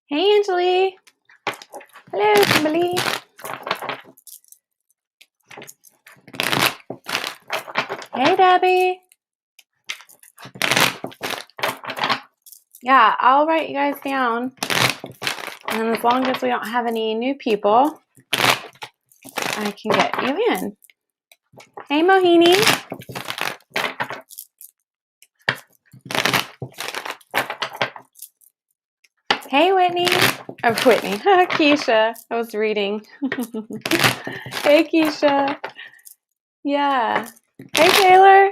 Hey, Angeli. Hello, Kimberly. Hey, Debbie. Yeah, I'll write you guys down. And as long as we don't have any new people, I can get you in. Hey, Mohini. Hey, Whitney. Oh, Whitney. Keisha. I was reading. Hey, Keisha. Yeah. Hey, Taylor.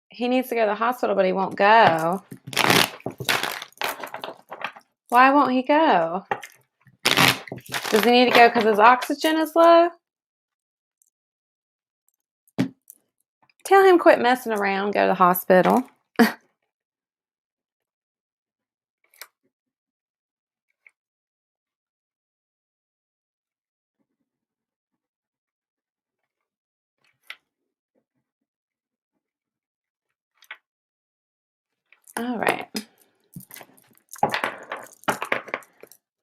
He needs to go to the hospital, but he won't go. Why won't he go? Does he need to go because his oxygen is low? Tell him quit messing around, go to the hospital. All right.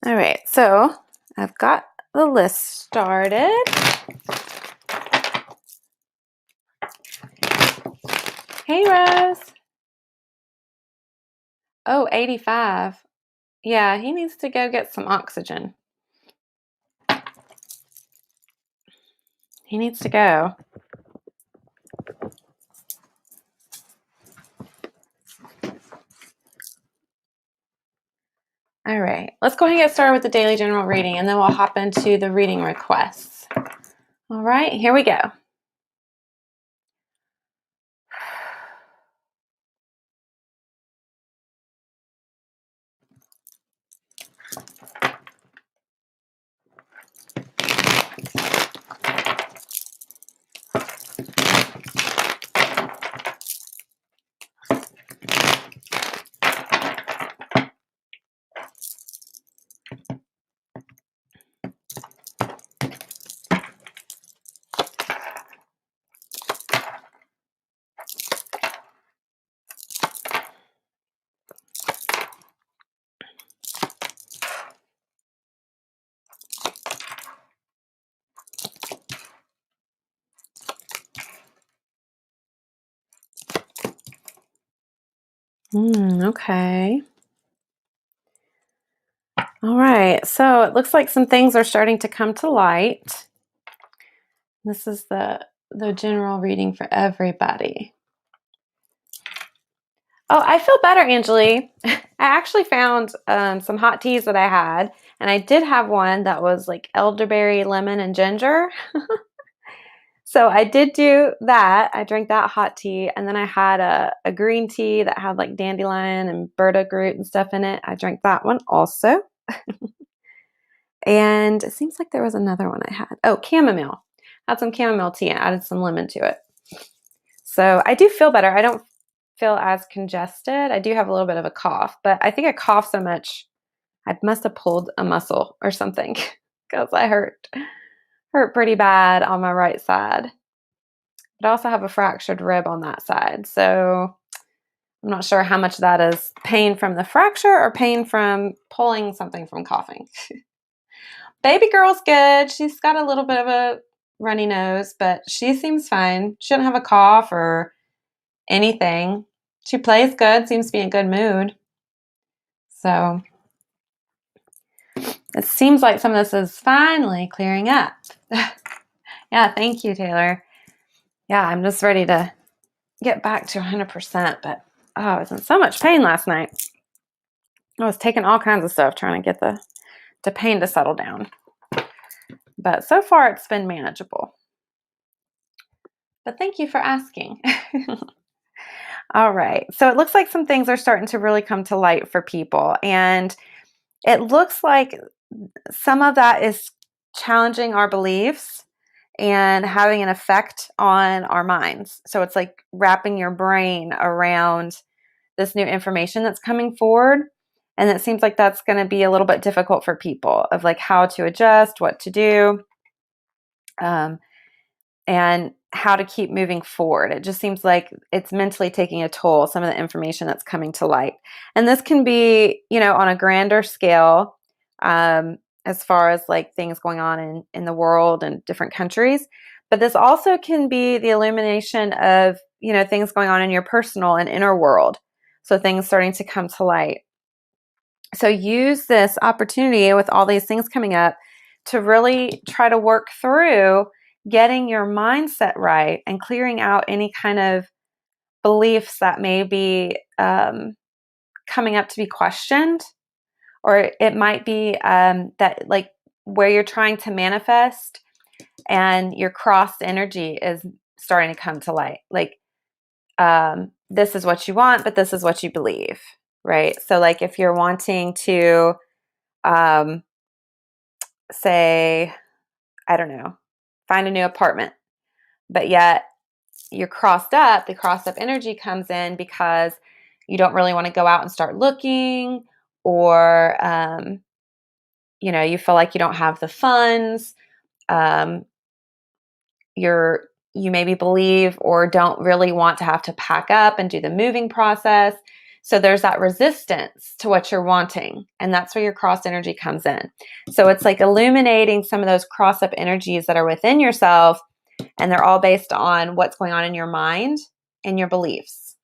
All right, so I've got the list started. Hey, Rose. Oh, 85. Yeah, he needs to go get some oxygen. He needs to go. All right, let's go ahead and get started with the daily general reading, and then we'll hop into the reading requests. All right, here we go. Okay. All right, so it looks like some things are starting to come to light. This is the general reading for everybody. Oh, I feel better, Angeli. I actually found some hot teas that I had, and I did have one that was like elderberry, lemon, and ginger. So I did do that. I drank that hot tea, and then I had a green tea that had like dandelion and burdock root and stuff in it. I drank that one also. And it seems like there was another one I had. Oh, chamomile. I had some chamomile tea and added some lemon to it. So I do feel better. I don't feel as congested. I do have a little bit of a cough, but I think I cough so much I must have pulled a muscle or something because I hurt pretty bad on my right side. But I also have a fractured rib on that side. So I'm not sure how much that is pain from the fracture or pain from pulling something from coughing. Baby girl's good. She's got a little bit of a runny nose, but she seems fine. She doesn't have a cough or anything. She plays good, seems to be in a good mood. So it seems like some of this is finally clearing up. Yeah, thank you, Taylor. Yeah, I'm just ready to get back to 100%, but I was in so much pain last night. I was taking all kinds of stuff trying to get the pain to settle down. But so far it's been manageable. But thank you for asking. All right. So it looks like some things are starting to really come to light for people. And it looks like some of that is challenging our beliefs and having an effect on our minds. So it's like wrapping your brain around this new information that's coming forward. And it seems like that's going to be a little bit difficult for people of like how to adjust, what to do. And how to keep moving forward. It just seems like it's mentally taking a toll, some of the information that's coming to light. And this can be, on a grander scale, as far as like things going on in the world and different countries. But this also can be the illumination of, things going on in your personal and inner world. So things starting to come to light. So use this opportunity with all these things coming up to really try to work through getting your mindset right and clearing out any kind of beliefs that may be coming up to be questioned. Or it might be that like where you're trying to manifest and your crossed energy is starting to come to light. Like this is what you want, but this is what you believe, right? So like if you're wanting to say, I don't know, find a new apartment, but yet you're crossed up, the crossed up energy comes in because you don't really want to go out and start looking, or, you feel like you don't have the funds. You maybe believe or don't really want to have to pack up and do the moving process. So there's that resistance to what you're wanting. And that's where your cross energy comes in. So it's like illuminating some of those cross up energies that are within yourself. And they're all based on what's going on in your mind and your beliefs.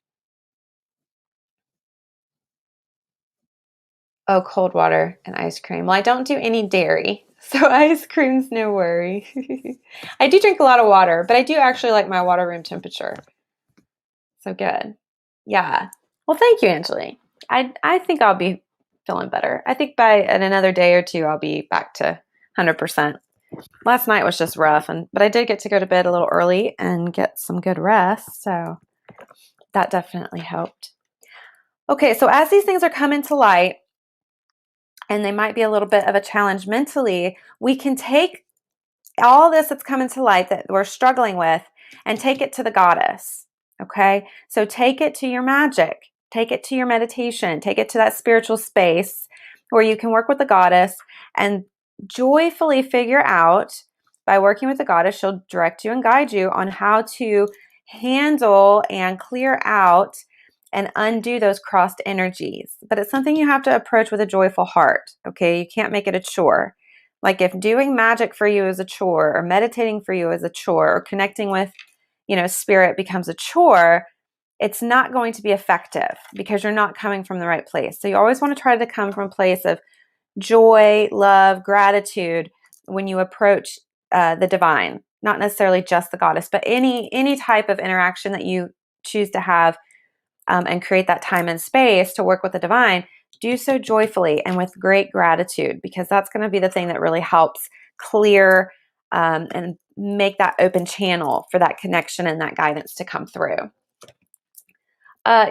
Oh, cold water and ice cream. Well, I don't do any dairy, so ice cream's no worry. I do drink a lot of water, but I do actually like my water room temperature. So good. Yeah. Well, thank you, Angeli. I think I'll be feeling better. I think in another day or two, I'll be back to 100%. Last night was just rough, but I did get to go to bed a little early and get some good rest, so that definitely helped. Okay, so as these things are coming to light, and they might be a little bit of a challenge mentally, we can take all this that's coming to light that we're struggling with and take it to the goddess. Okay, so take it to your magic, take it to your meditation, take it to that spiritual space where you can work with the goddess and joyfully figure out, by working with the goddess, she'll direct you and guide you on how to handle and clear out and undo those crossed energies. But it's something you have to approach with a joyful heart. Okay, you can't make it a chore. Like if doing magic for you is a chore, or meditating for you is a chore, or connecting with, spirit becomes a chore, it's not going to be effective because you're not coming from the right place. So you always want to try to come from a place of joy, love, gratitude when you approach the divine, not necessarily just the goddess, but any type of interaction that you choose to have and create that time and space to work with the divine. Do so joyfully and with great gratitude, because that's going to be the thing that really helps clear and make that open channel for that connection and that guidance to come through.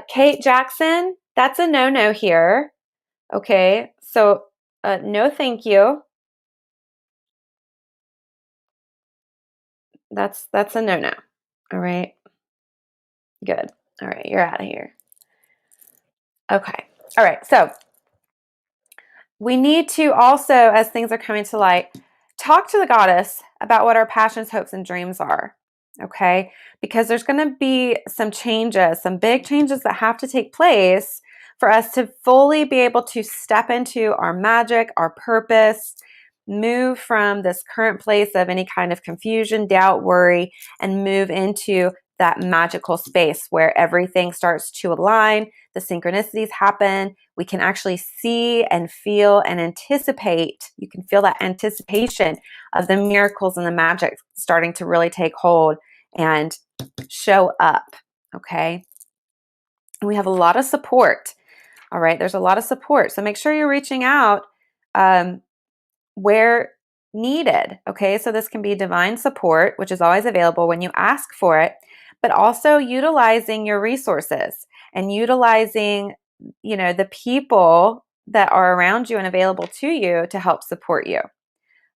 Kate Jackson, that's a no-no here. Okay, so no thank you. That's a no-no. All right. Good. All right, you're out of here. Okay. All right, so we need to also, as things are coming to light, talk to the goddess about what our passions, hopes, and dreams are, okay? Because there's going to be some changes, some big changes that have to take place for us to fully be able to step into our magic, our purpose, move from this current place of any kind of confusion, doubt, worry, and move into that magical space where everything starts to align, the synchronicities happen, we can actually see and feel and anticipate. You can feel that anticipation of the miracles and the magic starting to really take hold and show up, okay? We have a lot of support, all right? There's a lot of support. So make sure you're reaching out where needed, okay? So this can be divine support, which is always available when you ask for it, but also utilizing your resources and utilizing, the people that are around you and available to you to help support you,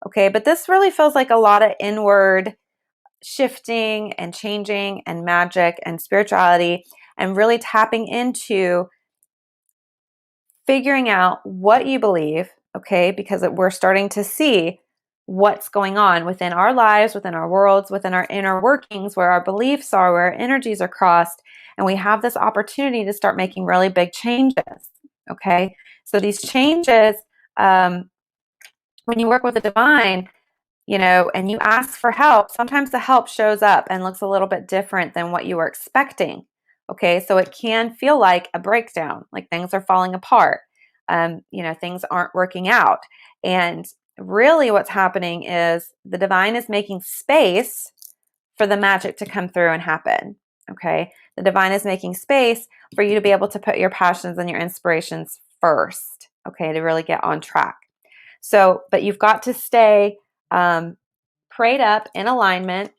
okay? But this really feels like a lot of inward shifting and changing and magic and spirituality, and really tapping into figuring out what you believe, okay? Because we're starting to see what's going on within our lives, within our worlds, within our inner workings, where our beliefs are, where our energies are crossed. And we have this opportunity to start making really big changes. Okay. So these changes, when you work with the divine, and you ask for help, sometimes the help shows up and looks a little bit different than what you were expecting. Okay. So it can feel like a breakdown, like things are falling apart. Things aren't working out. And really what's happening is the divine is making space for the magic to come through and happen. Okay. The divine is making space for you to be able to put your passions and your inspirations first. Okay. To really get on track. So, but you've got to stay prayed up in alignment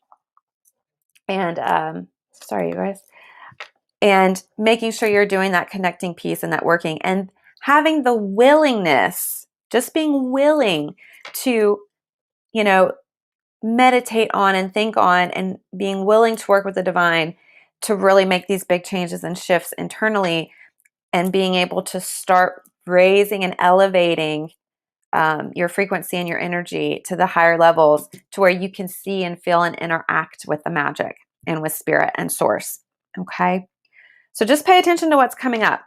and, sorry, you guys, and making sure you're doing that connecting piece and that working and having the willingness, just being willing to, meditate on and think on and being willing to work with the divine to really make these big changes and shifts internally and being able to start raising and elevating your frequency and your energy to the higher levels to where you can see and feel and interact with the magic and with spirit and source. Okay. So just pay attention to what's coming up.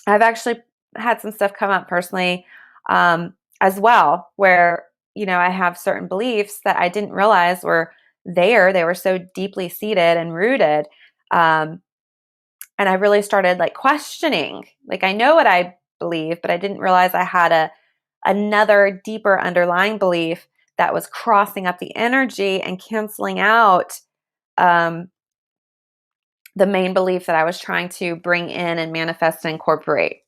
I've actually had some stuff come up personally as well, where, I have certain beliefs that I didn't realize were there. They were so deeply seated and rooted. And I really started questioning, I know what I believe, but I didn't realize I had another deeper underlying belief that was crossing up the energy and canceling out the main belief that I was trying to bring in and manifest and incorporate.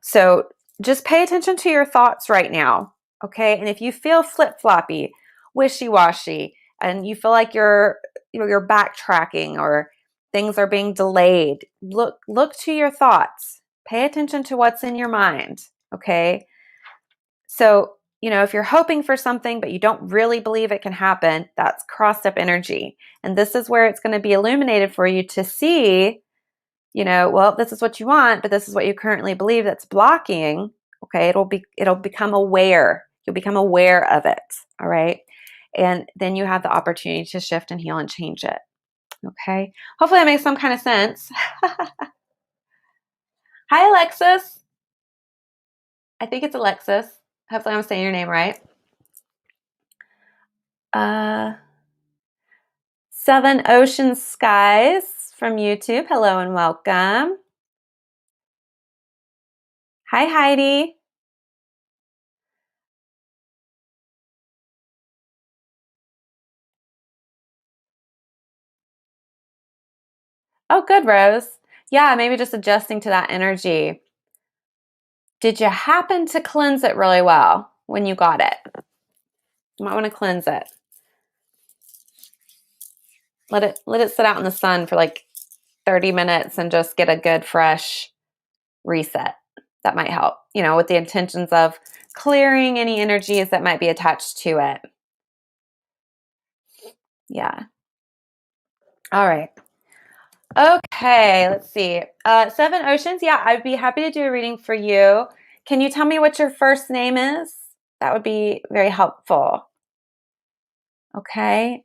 So just pay attention to your thoughts right now, okay? And if you feel flip-floppy, wishy-washy, and you feel like you're backtracking or things are being delayed, look to your thoughts. Pay attention to what's in your mind, okay? So, if you're hoping for something, but you don't really believe it can happen, that's crossed up energy. And this is where it's going to be illuminated for you to see, well, this is what you want, but this is what you currently believe that's blocking. Okay. It'll become aware. You'll become aware of it. All right. And then you have the opportunity to shift and heal and change it. Okay. Hopefully that makes some kind of sense. Hi, Alexis. I think it's Alexis. Hopefully I'm saying your name right. Seven Ocean Skies from YouTube. Hello and welcome. Hi, Heidi. Oh, good, Rose. Yeah, maybe just adjusting to that energy. Did you happen to cleanse it really well when you got it? You might want to cleanse it. Let it sit out in the sun for 30 minutes and just get a good fresh reset. That might help, with the intentions of clearing any energies that might be attached to it. Yeah. All right. Okay, let's see. Seven Oceans. Yeah, I'd be happy to do a reading for you. Can you tell me what your first name is? That would be very helpful. Okay.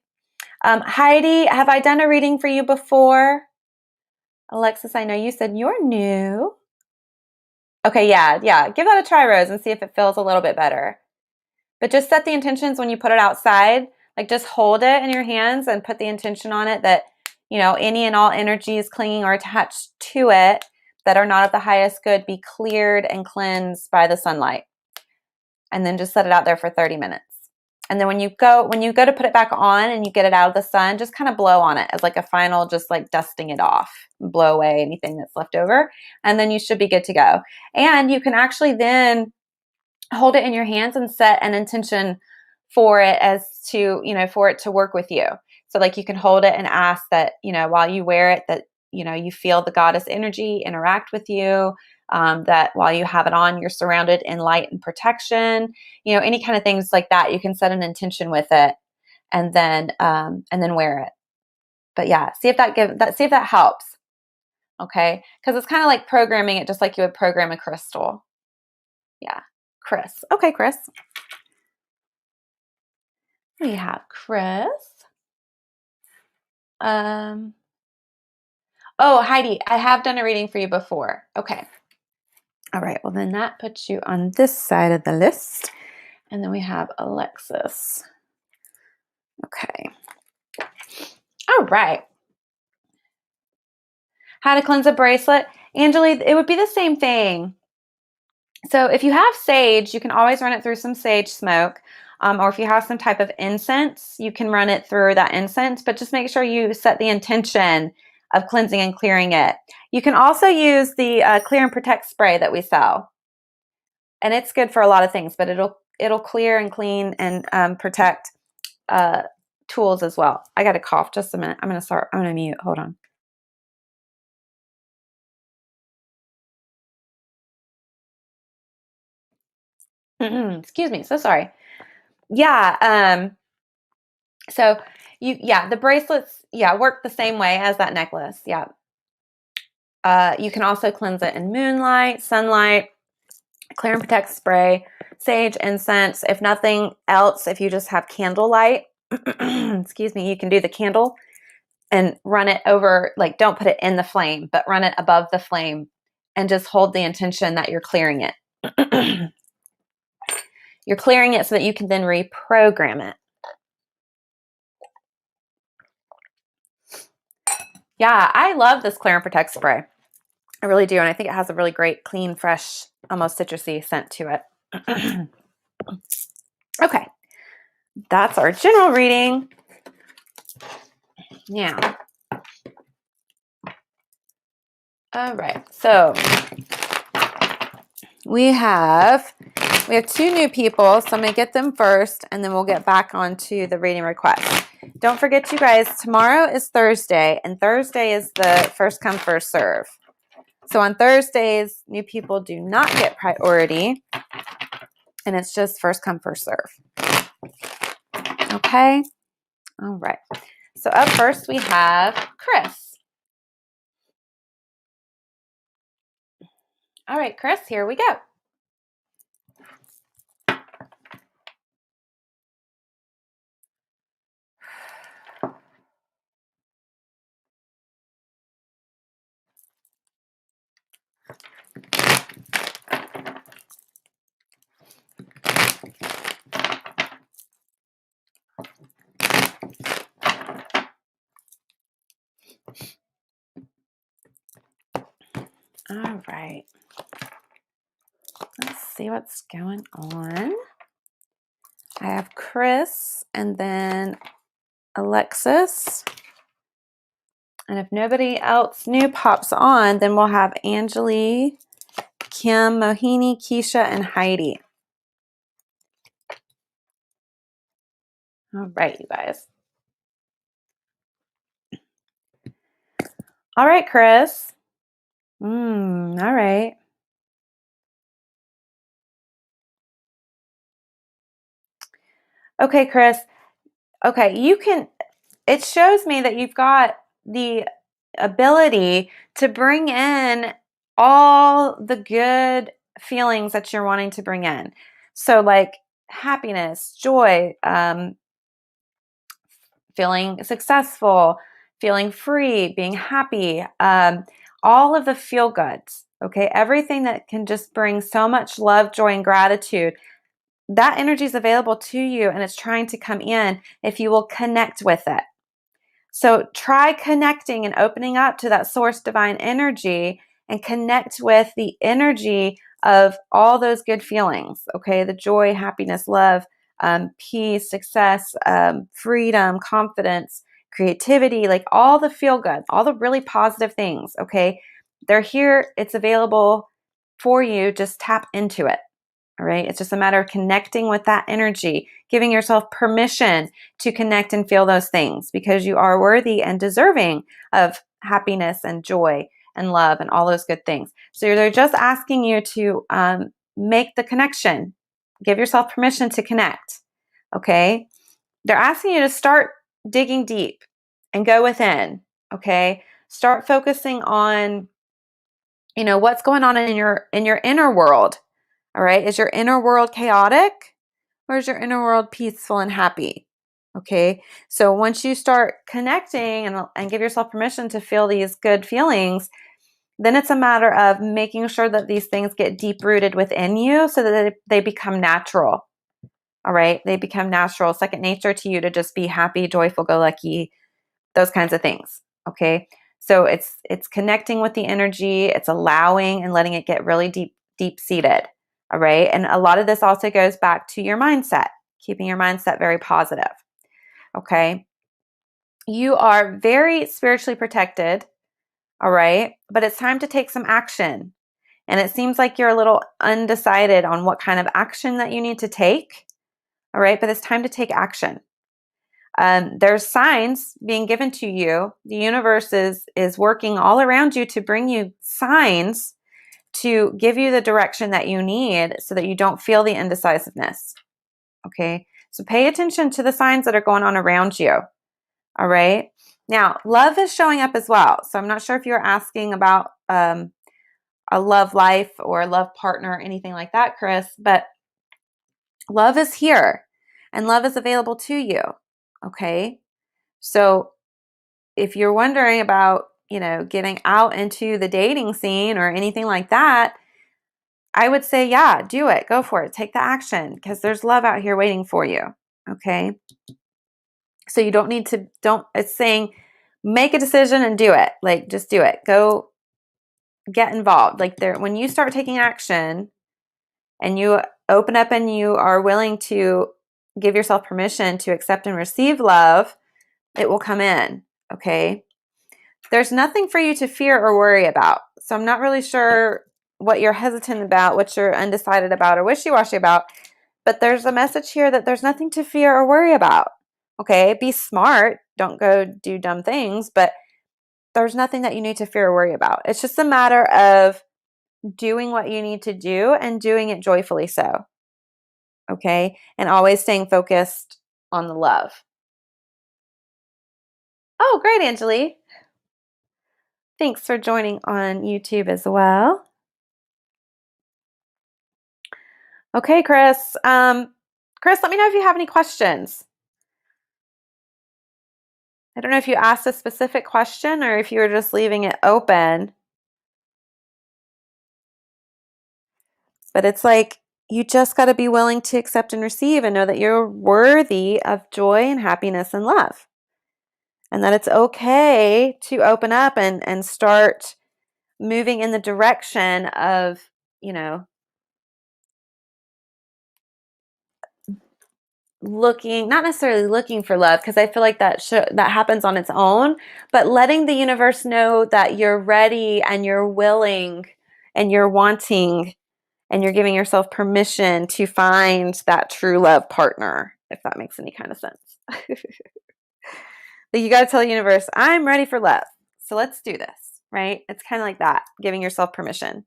Heidi, have I done a reading for you before? Alexis, I know you said you're new. Okay, yeah. Give that a try, Rose, and see if it feels a little bit better. But just set the intentions when you put it outside. Just hold it in your hands and put the intention on it that, any and all energies clinging or attached to it that are not of the highest good be cleared and cleansed by the sunlight. And then just set it out there for 30 minutes. And then when you go to put it back on and you get it out of the sun, just kind of blow on it as a final, just dusting it off, blow away anything that's left over. And then you should be good to go. And you can actually then hold it in your hands and set an intention for it as to, for it to work with you. So you can hold it and ask that, while you wear it, that, you feel the goddess energy interact with you. That while you have it on, you're surrounded in light and protection, any kind of things like that. You can set an intention with it and then wear it. But yeah, see if that helps. Okay. Cause it's kind of like programming it just like you would program a crystal. Yeah. Chris. Okay, Chris. We have Chris. Oh, Heidi, I have done a reading for you before. Okay. All right. Well, then that puts you on this side of the list. And then we have Alexis. Okay. All right. How to cleanse a bracelet. Angeli, it would be the same thing. So if you have sage, you can always run it through some sage smoke. Or if you have some type of incense, you can run it through that incense, but just make sure you set the intention of cleansing and clearing it. You can also use the Clear and Protect spray that we sell. And it's good for a lot of things, but it'll clear and clean and protect tools as well. I got a cough. Just a minute. I'm going to mute. Hold on. Excuse me. So sorry. Yeah. So the bracelets, work the same way as that necklace. Yeah. You can also cleanse it in moonlight, sunlight, Clear and Protect spray, sage, incense. If nothing else, if you just have candlelight, excuse me, you can do the candle and run it over, like don't put it in the flame, but run it above the flame and just hold the intention that you're clearing it. You're clearing it so that you can then reprogram it. Yeah, I love this Clear and Protect spray. I really do. And I think it has a really great, clean, fresh, almost citrusy scent to it. Okay. That's our general reading. Yeah. All right. So we have two new people. So I'm going to get them first, and then we'll get back onto the reading request. Don't forget, you guys, tomorrow is Thursday, and Thursday is the first come, first serve. So on Thursdays, new people do not get priority, and it's just first come, first serve. Okay? All right. So up first, we have Chris. All right, Chris, here we go. All right. Let's see what's going on. I have Chris and then Alexis. And if nobody else new pops on, then we'll have Angeli, Kim, Mohini, Keisha, and Heidi. All right, you guys. All right, Chris. All right. Okay, Chris. Okay, it shows me that you've got the ability to bring in all the good feelings that you're wanting to bring in. So like happiness, joy, feeling successful, feeling free, being happy, all of the feel goods, okay? Everything that can just bring so much love, joy, and gratitude. That energy is available to you, and it's trying to come in if you will connect with it. So try connecting and opening up to that source divine energy and connect with the energy of all those good feelings, okay? The joy, happiness, love, peace, success, freedom, confidence, creativity, like all the feel good, all the really positive things, okay? They're here. It's available for you. Just tap into it. All right. It's just a matter of connecting with that energy, giving yourself permission to connect and feel those things because you are worthy and deserving of happiness and joy and love and all those good things. So they're just asking you to make the connection, give yourself permission to connect. Okay. They're asking you to start digging deep and go within. Okay. Start focusing on, what's going on in your inner world. All right. Is your inner world chaotic or is your inner world peaceful and happy? Okay. So once you start connecting and give yourself permission to feel these good feelings, then it's a matter of making sure that these things get deep rooted within you so that they become natural. All right. They become natural, second nature to you to just be happy, joyful, go lucky, those kinds of things. Okay. So it's connecting with the energy, it's allowing and letting it get really deep seated. All right. And a lot of this also goes back to your mindset, keeping your mindset very positive. Okay. You are very spiritually protected. All right. But it's time to take some action. And it seems like you're a little undecided on what kind of action that you need to take. All right. But it's time to take action. There's signs being given to you. The universe is working all around you to bring you signs to give you the direction that you need so that you don't feel the indecisiveness. Okay. So pay attention to the signs that are going on around you. All right. Now, love is showing up as well. So I'm not sure if you're asking about a love life or a love partner or anything like that, Chris, but love is here and love is available to you. Okay. So if you're wondering about, getting out into the dating scene or anything like that, I would say, yeah, do it. Go for it. Take the action because there's love out here waiting for you. Okay. So you don't need to, it's saying make a decision and do it. Like, just do it. Go get involved. Like, when you start taking action and you open up and you are willing to give yourself permission to accept and receive love, it will come in. Okay. There's nothing for you to fear or worry about. So I'm not really sure what you're hesitant about, what you're undecided about or wishy-washy about, but there's a message here that there's nothing to fear or worry about. Okay, be smart. Don't go do dumb things, but there's nothing that you need to fear or worry about. It's just a matter of doing what you need to do and doing it joyfully so. Okay, and always staying focused on the love. Oh, great, Angeli. Thanks for joining on YouTube as well. Okay, Chris. Chris, let me know if you have any questions. I don't know if you asked a specific question or if you were just leaving it open. But it's like you just got to be willing to accept and receive and know that you're worthy of joy and happiness and love. And that it's okay to open up and start moving in the direction of, not necessarily looking for love, because I feel like that happens on its own, but letting the universe know that you're ready and you're willing and you're wanting and you're giving yourself permission to find that true love partner, if that makes any kind of sense. But you got to tell the universe, I'm ready for love. So let's do this, right? It's kind of like that, giving yourself permission.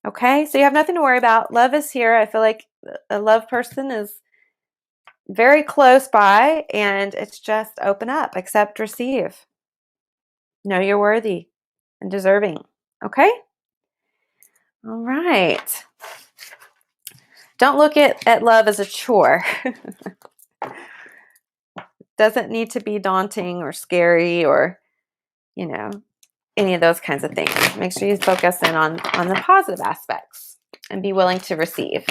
Okay, so you have nothing to worry about. Love is here. I feel like a love person is very close by, and it's just open up, accept, receive. Know you're worthy and deserving. Okay? All right. Don't look at love as a chore. Doesn't need to be daunting or scary or, any of those kinds of things. Make sure you focus in on the positive aspects and be willing to receive.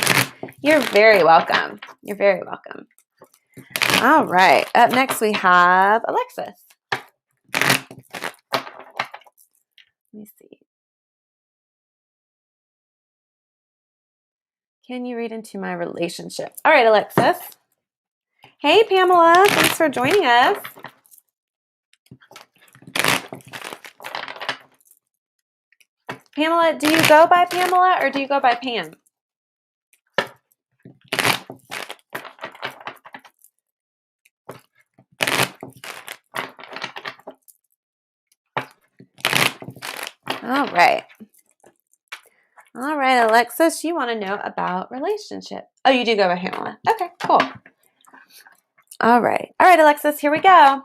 You're very welcome. You're very welcome. All right. Up next, we have Alexis. Let me see. Can you read into my relationship? All right, Alexis. Hey, Pamela. Thanks for joining us. Pamela, do you go by Pamela or do you go by Pam? All right. All right, Alexis, you want to know about relationship. Oh, you do go by Pamela. Okay, cool. All right. All right, Alexis, here we go.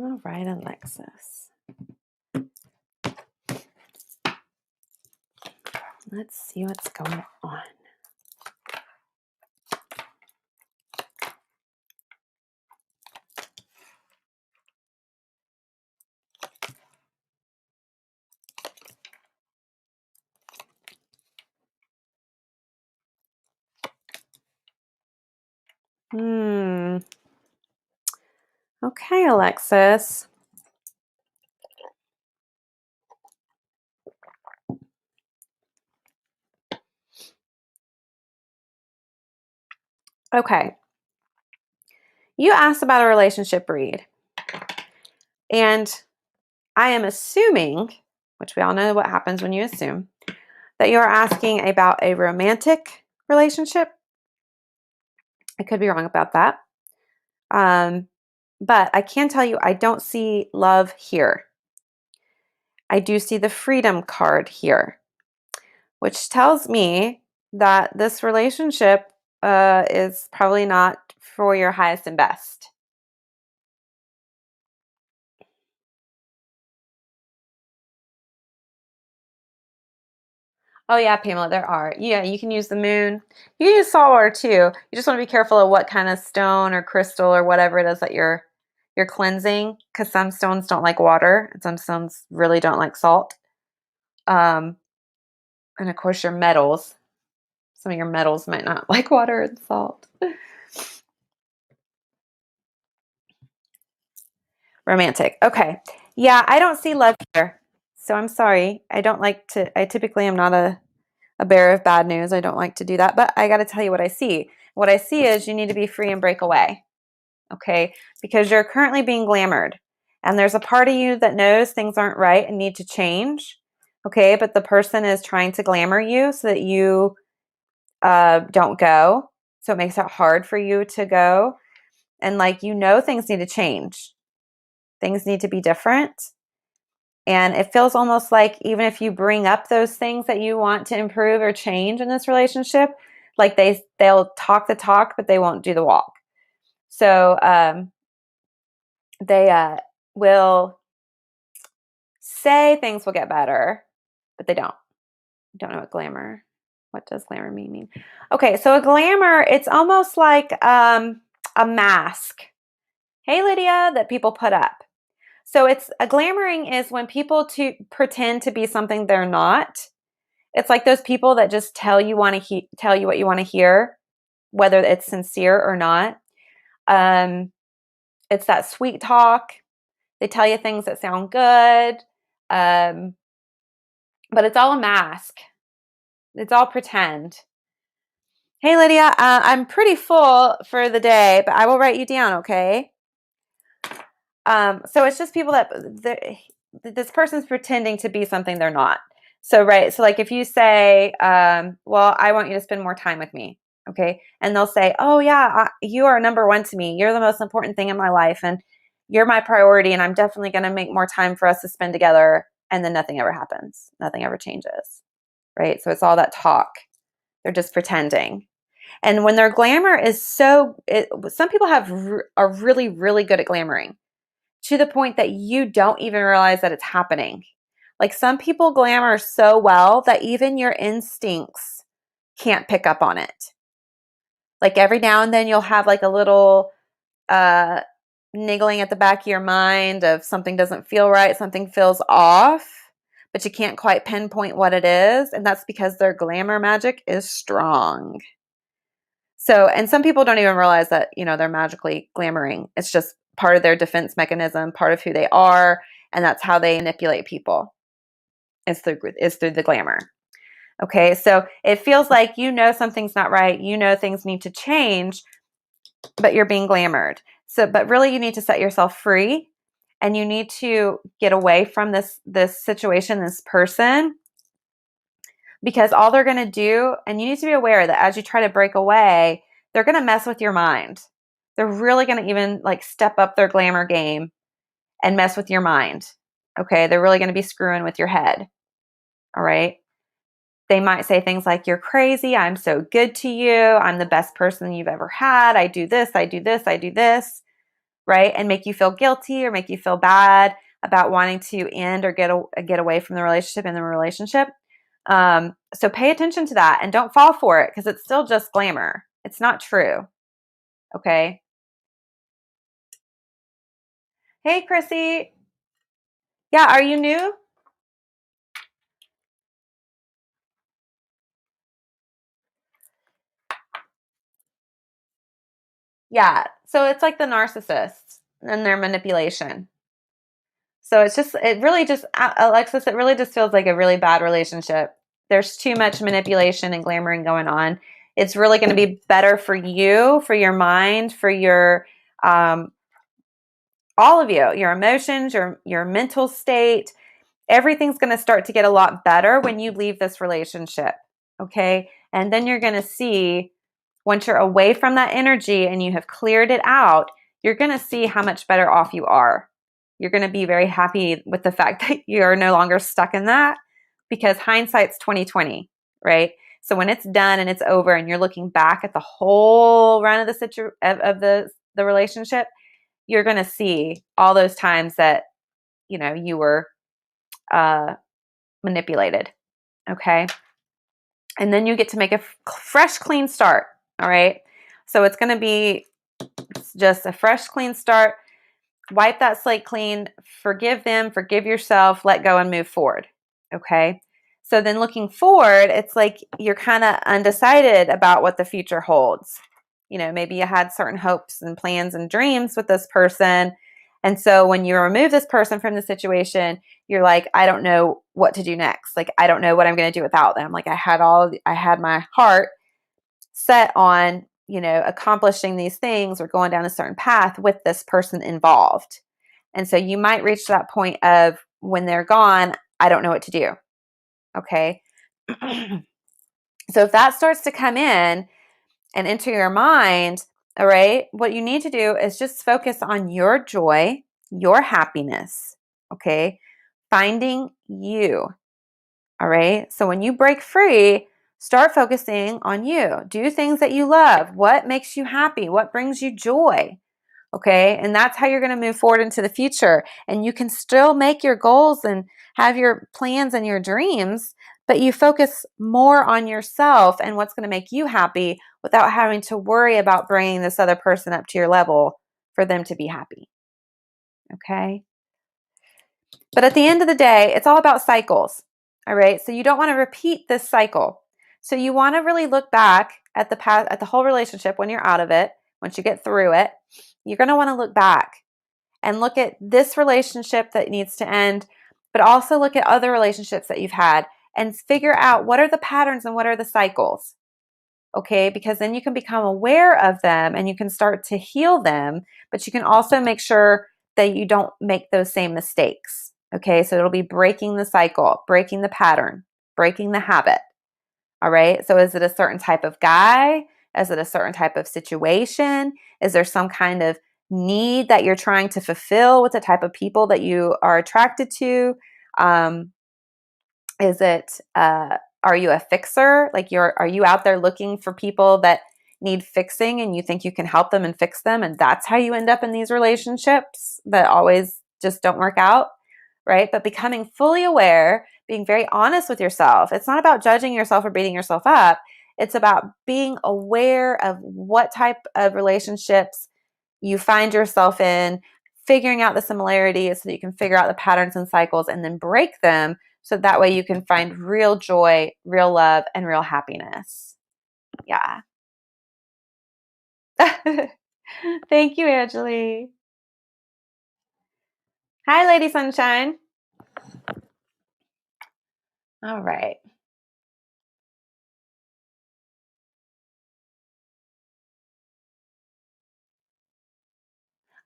All right, Alexis. Let's see what's going on. Okay, Alexis. Okay. You asked about a relationship read. And I am assuming, which we all know what happens when you assume, that you're asking about a romantic relationship. I could be wrong about that. But I can tell you, I don't see love here. I do see the freedom card here, which tells me that this relationship is probably not for your highest and best. Oh yeah, Pamela, there are. Yeah, you can use the moon. You can use salt water too. You just want to be careful of what kind of stone or crystal or whatever it is that you're cleansing, because some stones don't like water and some stones really don't like salt. And of course your metals. Some of your metals might not like water and salt. Romantic. Okay. Yeah, I don't see love here. So I'm sorry. I typically am not a bearer of bad news. I don't like to do that, but I got to tell you what I see. What I see is you need to be free and break away. Okay? Because you're currently being glamored. And there's a part of you that knows things aren't right and need to change. Okay? But the person is trying to glamour you so that you don't go. So it makes it hard for you to go. And things need to change. Things need to be different. And it feels almost like even if you bring up those things that you want to improve or change in this relationship, like they'll talk the talk, but they won't do the walk. So they will say things will get better, but they don't. Don't know what glamour. What does glamour mean? Okay, so a glamour, it's almost like a mask. Hey, Lydia, that people put up. So it's a glamoring is when people pretend to be something they're not. It's like those people that just tell you what you want to hear, whether it's sincere or not. It's that sweet talk. They tell you things that sound good, but it's all a mask. It's all pretend. Hey, Lydia, I'm pretty full for the day, but I will write you down, okay? So it's just people that this person's pretending to be something they're not. So, right. So like if you say, well, I want you to spend more time with me. Okay. And they'll say, oh yeah, you are number one to me. You're the most important thing in my life. And you're my priority. And I'm definitely going to make more time for us to spend together. And then nothing ever happens. Nothing ever changes. Right. So it's all that talk. They're just pretending. And when their glamour is some people are really, really good at glamoring, to the point that you don't even realize that it's happening. Like some people glamour so well that even your instincts can't pick up on it. Like every now and then you'll have like a little niggling at the back of your mind of something doesn't feel right, something feels off, but you can't quite pinpoint what it is. And that's because their glamour magic is strong. So, and some people don't even realize that, they're magically glamoring. It's just part of their defense mechanism, part of who they are, and that's how they manipulate people. Is through the glamour. Okay, so it feels like something's not right, things need to change, but you're being glamored. So, but really you need to set yourself free, and you need to get away from this situation, this person, because all they're going to do, and you need to be aware that as you try to break away, they're going to mess with your mind. They're really going to even step up their glamour game and mess with your mind. Okay. They're really going to be screwing with your head. All right. They might say things like, you're crazy. I'm so good to you. I'm the best person you've ever had. I do this. I do this. I do this. right? And make you feel guilty or make you feel bad about wanting to end or get away from the relationship in the relationship. So pay attention to that and don't fall for it because it's still just glamour. It's not true. Okay. Hey, Chrissy. Yeah, are you new? Yeah. So it's like the narcissists and their manipulation. So it really just, Alexis, it really just feels like a really bad relationship. There's too much manipulation and glamoring going on. It's really going to be better for you, for your mind, for your, all of you, your emotions, your mental state. Everything's going to start to get a lot better when you leave this relationship. Okay. And then you're going to see once you're away from that energy and you have cleared it out, you're going to see how much better off you are. You're going to be very happy with the fact that you're no longer stuck in that because hindsight's 2020, right? So when it's done and it's over and you're looking back at the whole run of the relationship, you're going to see all those times that, you were manipulated. Okay. And then you get to make a fresh, clean start. All right. So it's going to be just a fresh, clean start. Wipe that slate clean, forgive them, forgive yourself, let go and move forward. Okay. So then looking forward, it's like you're kind of undecided about what the future holds. Maybe you had certain hopes and plans and dreams with this person. And so when you remove this person from the situation, you're like, I don't know what to do next. Like, I don't know what I'm going to do without them. Like I had my heart set on, accomplishing these things or going down a certain path with this person involved. And so you might reach that point of when they're gone, I don't know what to do. Okay. So if that starts to come in and enter your mind, all right, what you need to do is just focus on your joy, your happiness. Okay. Finding you. All right. So when you break free, start focusing on you. Do things that you love. What makes you happy? What brings you joy? Okay. And that's how you're going to move forward into the future. And you can still make your goals and have your plans and your dreams, but you focus more on yourself and what's going to make you happy without having to worry about bringing this other person up to your level for them to be happy. Okay. But at the end of the day, it's all about cycles. All right. So you don't want to repeat this cycle. So you want to really look back at the past, at the whole relationship when you're out of it, once you get through it, you're going to want to look back and look at this relationship that needs to end, but also look at other relationships that you've had and figure out what are the patterns and what are the cycles. Okay. Because then you can become aware of them and you can start to heal them, but you can also make sure that you don't make those same mistakes. Okay, so it'll be breaking the cycle, breaking the pattern, breaking the habit. All right, so is it a certain type of guy? Is it a certain type of situation? Is there some kind of need that you're trying to fulfill with the type of people that you are attracted to? Is it, are you a fixer? Like are you out there looking for people that need fixing and you think you can help them and fix them? And that's how you end up in these relationships that always just don't work out? Right? But becoming fully aware, being very honest with yourself. It's not about judging yourself or beating yourself up. It's about being aware of what type of relationships you find yourself in, figuring out the similarities so that you can figure out the patterns and cycles and then break them so that way you can find real joy, real love, and real happiness. Yeah. Thank you, Angeli. Hi, Lady Sunshine. All right.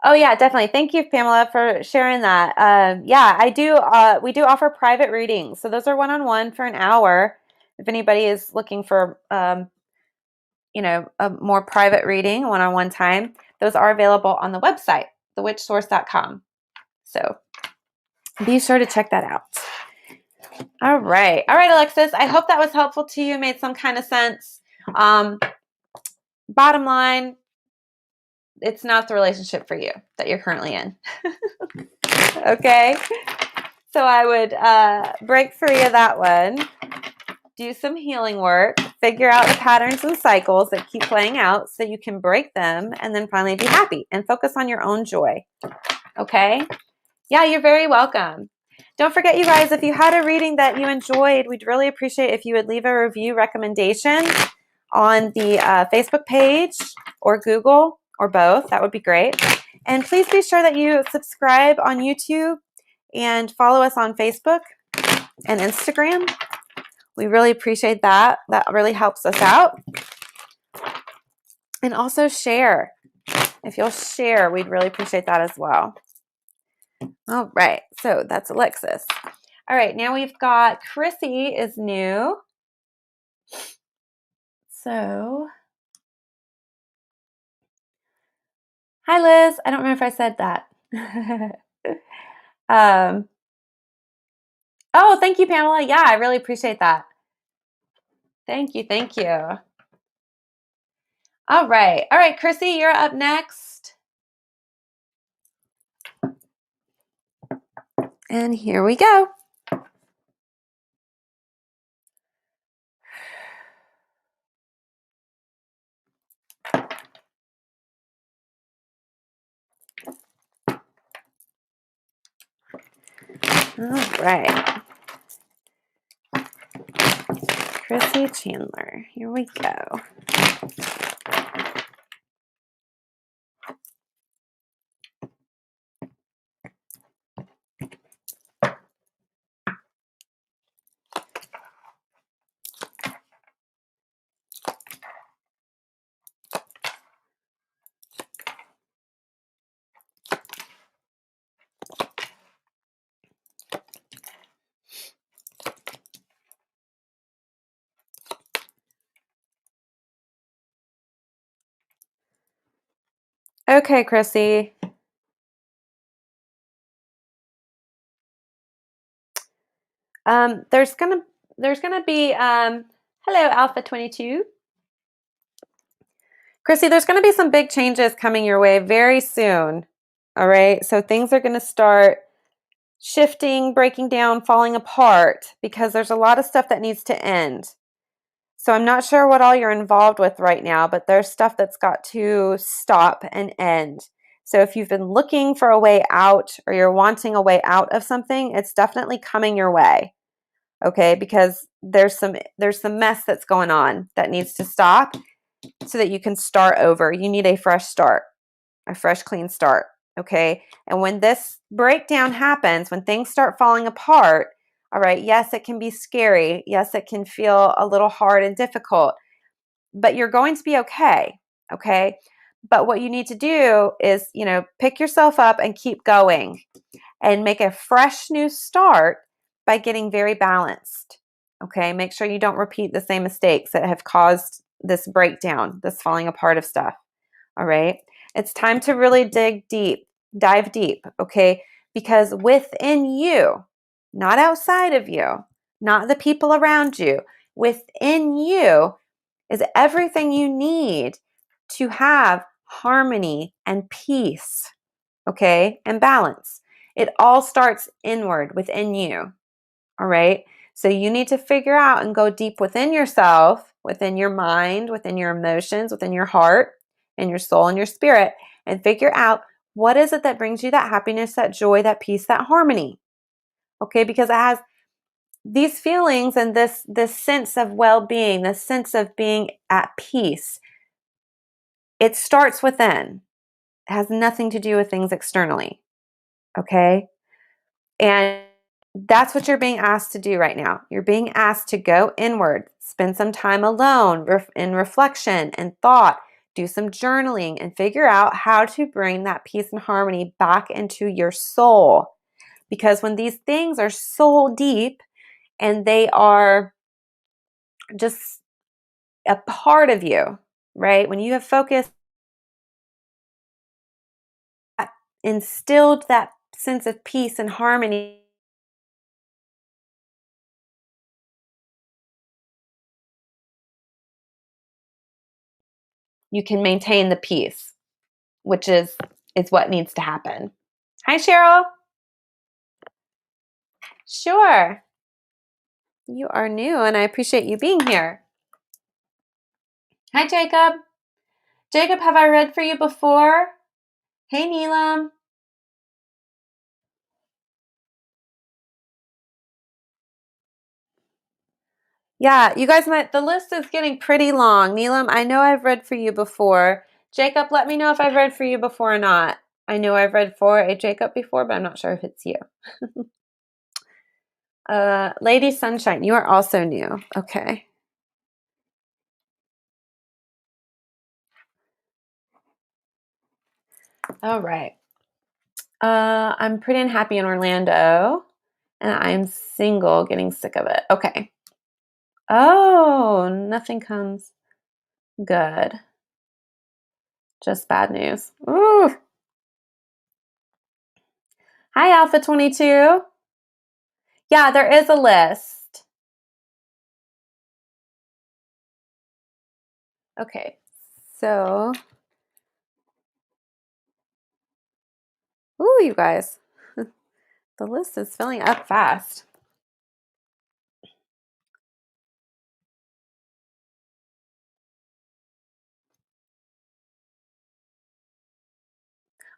Oh yeah, definitely. Thank you, Pamela, for sharing that. Yeah, I do. We do offer private readings, so those are one-on-one for an hour. If anybody is looking for, a more private reading, one-on-one time, those are available on the website, thewitchsource.com. So be sure to check that out. All right, Alexis. I hope that was helpful to you. Made some kind of sense. Bottom line, it's not the relationship for you that you're currently in. Okay? So I would break free of that one, do some healing work, figure out the patterns and cycles that keep playing out so you can break them, and then finally be happy and focus on your own joy. Okay? Yeah, you're very welcome. Don't forget, you guys, if you had a reading that you enjoyed, we'd really appreciate if you would leave a review recommendation on the Facebook page or Google or both. That would be great. And please be sure that you subscribe on YouTube and follow us on Facebook and Instagram. We really appreciate that. That really helps us out. And also share. If you'll share, we'd really appreciate that as well. All right, so that's Alexis. All right, now we've got Chrissy is new. So, hi Liz. I don't remember if I said that. Oh, thank you, Pamela. Yeah, I really appreciate that. Thank you, thank you. All right, Chrissy, you're up next. And here we go. All right. Chrissy Chandler. Here we go. Okay, Chrissy. There's gonna be hello Alpha 22. Chrissy, there's gonna be some big changes coming your way very soon. All right, so things are gonna start shifting, breaking down, falling apart because there's a lot of stuff that needs to end. So I'm not sure what all you're involved with right now, but there's stuff that's got to stop and end. So if you've been looking for a way out or you're wanting a way out of something, it's definitely coming your way. Okay? Because there's some mess that's going on that needs to stop so that you can start over. You need a fresh start, a fresh clean start. Okay? And when this breakdown happens, when things start falling apart, all right, yes, it can be scary. Yes, it can feel a little hard and difficult, but you're going to be okay. Okay. But what you need to do is, pick yourself up and keep going and make a fresh new start by getting very balanced. Okay. Make sure you don't repeat the same mistakes that have caused this breakdown, this falling apart of stuff. All right. It's time to really dive deep. Okay. Because within you, not outside of you, not the people around you, within you is everything you need to have harmony and peace, okay, and balance. It all starts inward within you, all right? So you need to figure out and go deep within yourself, within your mind, within your emotions, within your heart, and your soul and your spirit, and figure out what is it that brings you that happiness, that joy, that peace, that harmony. Okay, because it has these feelings and this sense of well-being, this sense of being at peace, it starts within. It has nothing to do with things externally. Okay? And that's what you're being asked to do right now. You're being asked to go inward, spend some time alone in reflection and thought, do some journaling, and figure out how to bring that peace and harmony back into your soul. Because when these things are soul deep and they are just a part of you, right? When you have focused, instilled that sense of peace and harmony, you can maintain the peace. which is what needs to happen. Hi, Cheryl. Sure. You are new, and I appreciate you being here. Hi, Jacob. Jacob, have I read for you before? Hey, Neelam. Yeah, you guys the list is getting pretty long. Neelam, I know I've read for you before. Jacob, let me know if I've read for you before or not. I know I've read for a Jacob before, but I'm not sure if it's you. Lady Sunshine, you are also new. Okay. All right. I'm pretty unhappy in Orlando, and I'm single, getting sick of it. Okay. Oh, nothing comes good. Just bad news. Ooh. Hi, Alpha 22. Yeah, there is a list. Okay, so, ooh, you guys, the list is filling up fast.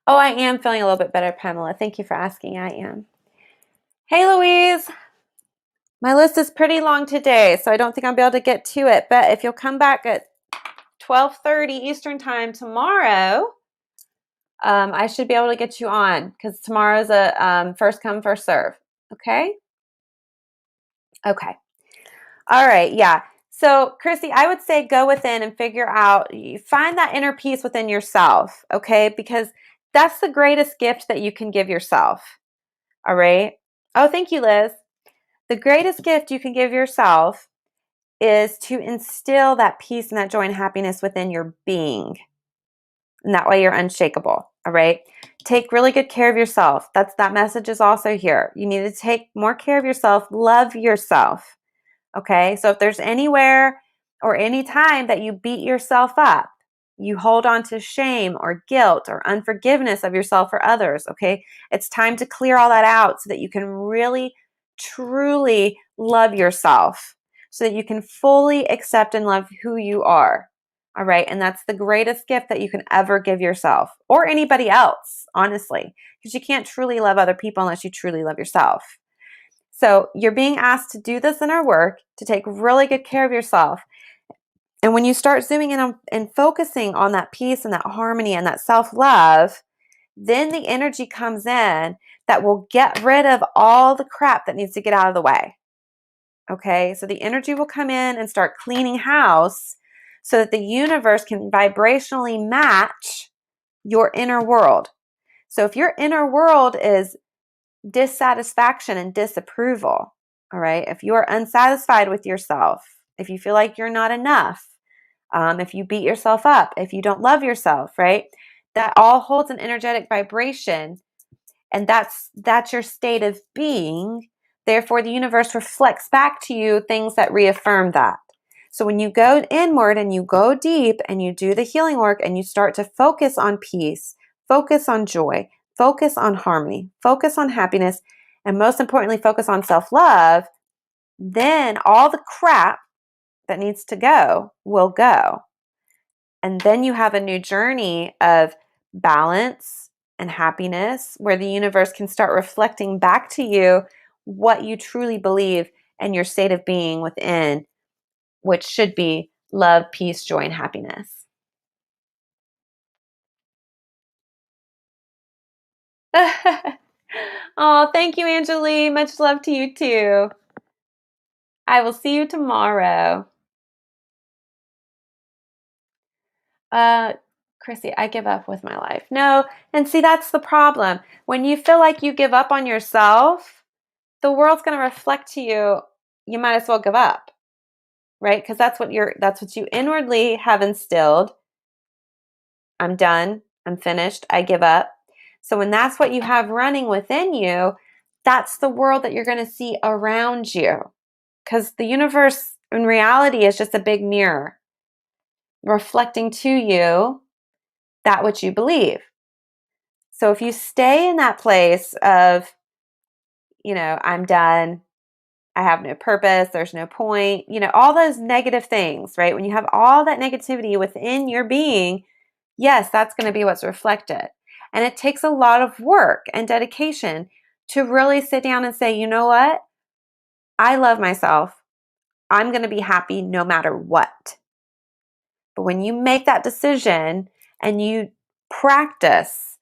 Oh, I am feeling a little bit better, Pamela. Thank you for asking. I am. Hey, Louise. My list is pretty long today, so I don't think I'll be able to get to it. But if you'll come back at 12:30 Eastern time tomorrow, I should be able to get you on because tomorrow's a first come, first serve. Okay? Okay. All right. Yeah. So, Chrissy, I would say go within and figure out, you find that inner peace within yourself. Okay? Because that's the greatest gift that you can give yourself. All right? Oh, thank you, Liz. The greatest gift you can give yourself is to instill that peace and that joy and happiness within your being. And that way you're unshakable. All right. Take really good care of yourself. That message is also here. You need to take more care of yourself. Love yourself. Okay. So if there's anywhere or any time that you beat yourself up, you hold on to shame or guilt or unforgiveness of yourself or others. Okay. It's time to clear all that out so that you can really, truly love yourself, so that you can fully accept and love who you are. All right. And that's the greatest gift that you can ever give yourself or anybody else, honestly, because you can't truly love other people unless you truly love yourself. So you're being asked to do this in our work, to take really good care of yourself. And when you start zooming in on, and focusing on that peace and that harmony and that self-love, then the energy comes in that will get rid of all the crap that needs to get out of the way. Okay, so the energy will come in and start cleaning house so that the universe can vibrationally match your inner world. So if your inner world is dissatisfaction and disapproval, all right, if you are unsatisfied with yourself, if you feel like you're not enough, if you beat yourself up, if you don't love yourself, right, that all holds an energetic vibration, and that's your state of being. Therefore, the universe reflects back to you things that reaffirm that. So when you go inward and you go deep and you do the healing work and you start to focus on peace, focus on joy, focus on harmony, focus on happiness, and most importantly, focus on self-love, then all the crap that needs to go will go. And then you have a new journey of balance and happiness where the universe can start reflecting back to you what you truly believe and your state of being within, which should be love, peace, joy, and happiness. Oh, thank you, Angelie. Much love to you too. I will see you tomorrow. Chrissy, I give up with my life. No, and see, that's the problem. When you feel like you give up on yourself, the world's going to reflect to you, you might as well give up, right? Because that's what you inwardly have instilled. I'm done. I'm finished. I give up. So when that's what you have running within you, that's the world that you're going to see around you. Because the universe in reality is just a big mirror reflecting to you that which you believe. So if you stay in that place of, I'm done, I have no purpose, there's no point, all those negative things, right? When you have all that negativity within your being, yes, that's going to be what's reflected. And it takes a lot of work and dedication to really sit down and say, you know what? I love myself. I'm going to be happy no matter what. But when you make that decision and you practice,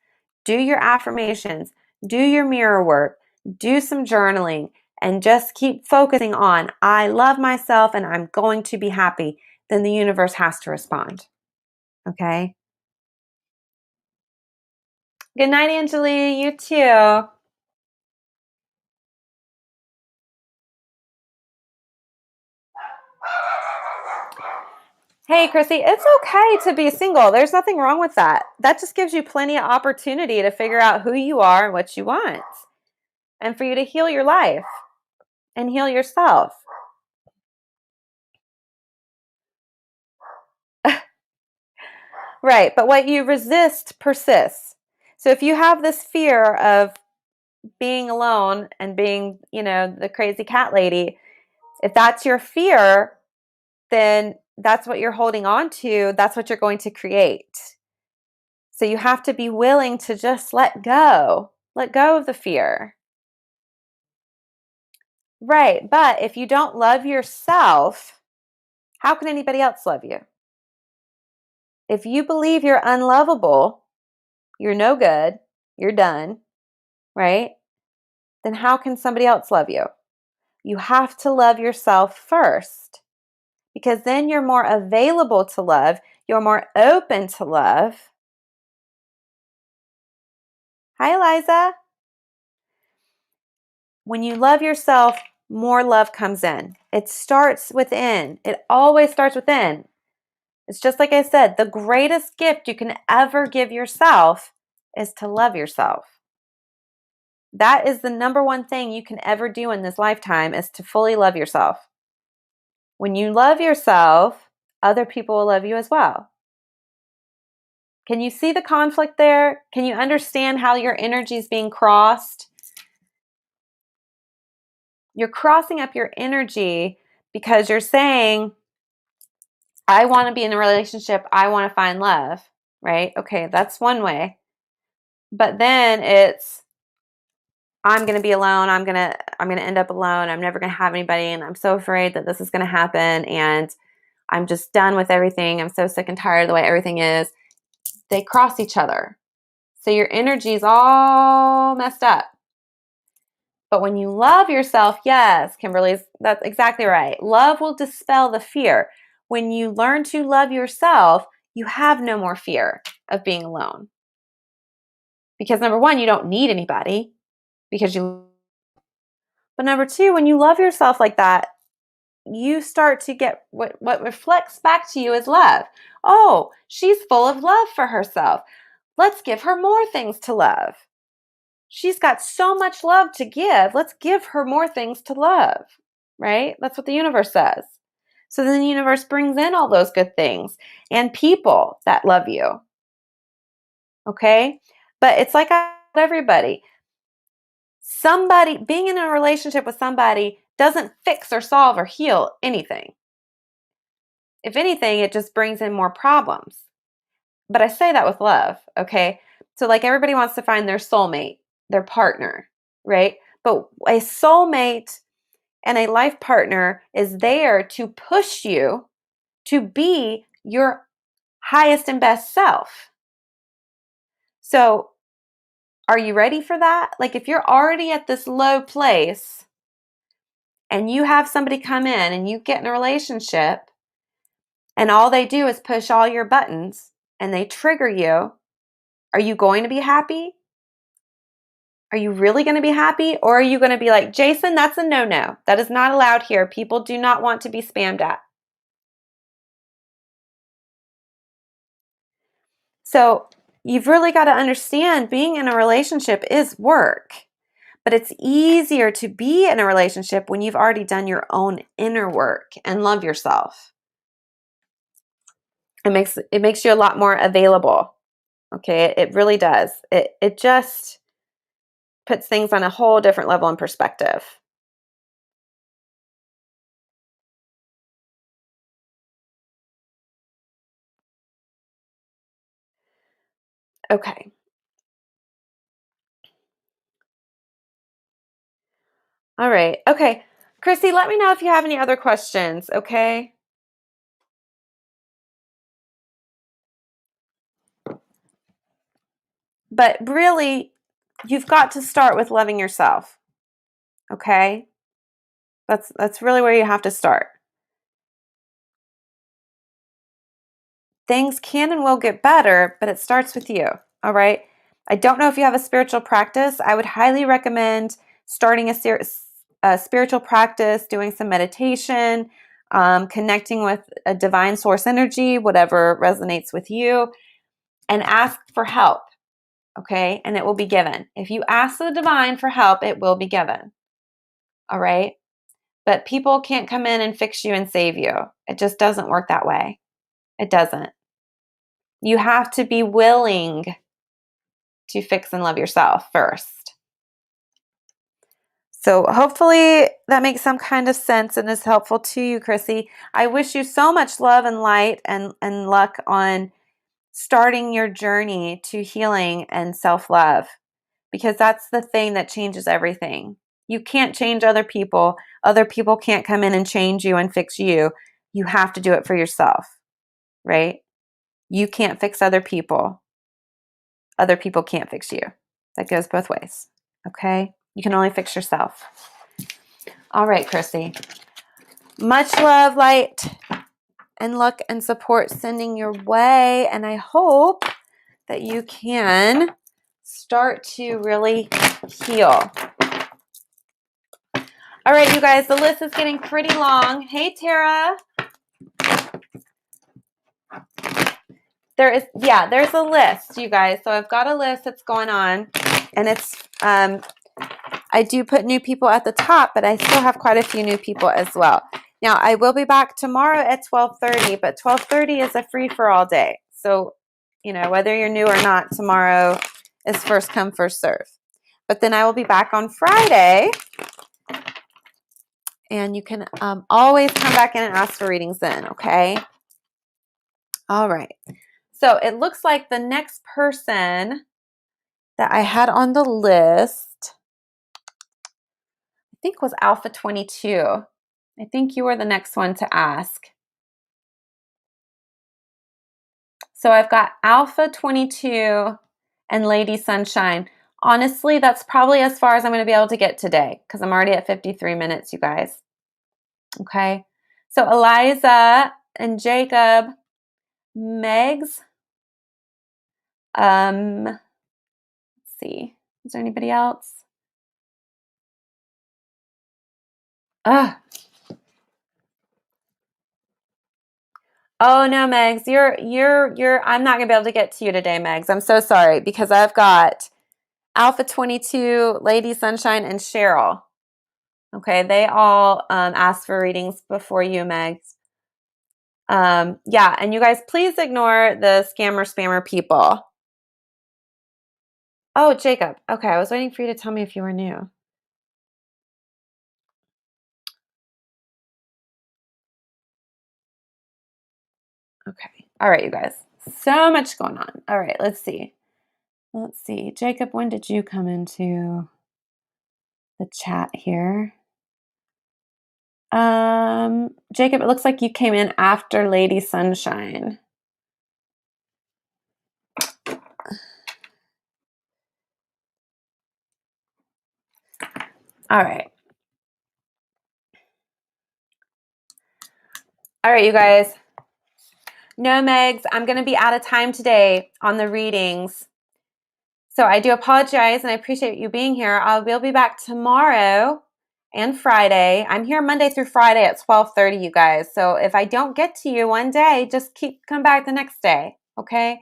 do your affirmations, do your mirror work, do some journaling, and just keep focusing on, I love myself and I'm going to be happy, then the universe has to respond. Okay? Good night, Angelie. You too. Hey, Chrissy, it's okay to be single. There's nothing wrong with that. That just gives you plenty of opportunity to figure out who you are and what you want, and for you to heal your life and heal yourself. Right. But what you resist persists. So if you have this fear of being alone and being, the crazy cat lady, if that's your fear, then that's what you're holding on to. That's what you're going to create. So you have to be willing to just let go of the fear. Right. But if you don't love yourself, how can anybody else love you? If you believe you're unlovable, you're no good, you're done, right? Then how can somebody else love you? You have to love yourself first, because then you're more available to love. You're more open to love. Hi, Eliza. When you love yourself, more love comes in. It starts within. It always starts within. It's just like I said, the greatest gift you can ever give yourself is to love yourself. That is the number one thing you can ever do in this lifetime, is to fully love yourself. When you love yourself, other people will love you as well. Can you see the conflict there? Can you understand how your energy is being crossed? You're crossing up your energy because you're saying, I want to be in a relationship. I want to find love, right? Okay, that's one way. But then it's, I'm going to be alone. I'm going to end up alone. I'm never going to have anybody. And I'm so afraid that this is going to happen. And I'm just done with everything. I'm so sick and tired of the way everything is. They cross each other. So your energy is all messed up. But when you love yourself, yes, Kimberly, that's exactly right. Love will dispel the fear. When you learn to love yourself, you have no more fear of being alone. Because number one, you don't need anybody because you. But number two, when you love yourself like that, you start to get what reflects back to you is love. Oh, she's full of love for herself. Let's give her more things to love. She's got so much love to give. Let's give her more things to love, right? That's what the universe says. So then the universe brings in all those good things and people that love you. Okay? But it's like everybody. Somebody being in a relationship with somebody doesn't fix or solve or heal anything. If anything, it just brings in more problems. But I say that with love, okay? So like everybody wants to find their soulmate, their partner, right? But a soulmate and a life partner is there to push you to be your highest and best self. So are you ready for that? Like if you're already at this low place and you have somebody come in and you get in a relationship and all they do is push all your buttons and they trigger you, are you going to be happy? Are you really going to be happy? Or are you going to be like, Jason, that's a no-no. That is not allowed here. People do not want to be spammed at. So you've really got to understand being in a relationship is work. But it's easier to be in a relationship when you've already done your own inner work and love yourself. It makes you a lot more available. Okay, it really does. It just puts things on a whole different level in perspective. Okay. All right. Okay. Chrissy, let me know if you have any other questions, okay? But really, you've got to start with loving yourself, okay? That's really where you have to start. Things can and will get better, but it starts with you, all right? I don't know if you have a spiritual practice. I would highly recommend starting a spiritual practice, doing some meditation, connecting with a divine source energy, whatever resonates with you, and ask for help, okay? And it will be given. If you ask the divine for help, it will be given, all right? But people can't come in and fix you and save you. It just doesn't work that way. It doesn't. You have to be willing to fix and love yourself first. So hopefully that makes some kind of sense and is helpful to you, Chrissy. I wish you so much love and light and luck on starting your journey to healing and self-love, because that's the thing that changes everything. You can't change other people. Other people can't come in and change you and fix you. You have to do it for yourself, right? You can't fix other people. Other people can't fix you. That goes both ways, okay? You can only fix yourself. All right, Chrissy. Much love, light, and luck and support sending your way. And I hope that you can start to really heal. All right, you guys, the list is getting pretty long. Hey, Tara. There's a list, you guys. So I've got a list that's going on, and it's I do put new people at the top, but I still have quite a few new people as well. Now, I will be back tomorrow at 12:30, but 12:30 is a free-for-all day. So, whether you're new or not, tomorrow is first come, first serve. But then I will be back on Friday, and you can always come back in and ask for readings then, okay? All right. So it looks like the next person that I had on the list, I think, was Alpha 22. I think you were the next one to ask. So I've got Alpha 22 and Lady Sunshine. Honestly, that's probably as far as I'm going to be able to get today because I'm already at 53 minutes, you guys. Okay. So Eliza and Jacob, Megs. Let's see. Is there anybody else? Ugh. Oh no, Megs, I'm not gonna be able to get to you today, Megs. I'm so sorry because I've got Alpha 22, Lady Sunshine, and Cheryl. Okay, they all asked for readings before you, Megs. Yeah, and you guys, please ignore the spammer people. Oh, Jacob. Okay, I was waiting for you to tell me if you were new. Okay. All right, you guys. So much going on. All right, let's see. Jacob, when did you come into the chat here? Jacob, it looks like you came in after Lady Sunshine. All right. All right, you guys. No, Megs, I'm going to be out of time today on the readings. So I do apologize, and I appreciate you being here. I will be back tomorrow and Friday. I'm here Monday through Friday at 12:30, you guys. So if I don't get to you one day, just come back the next day, okay?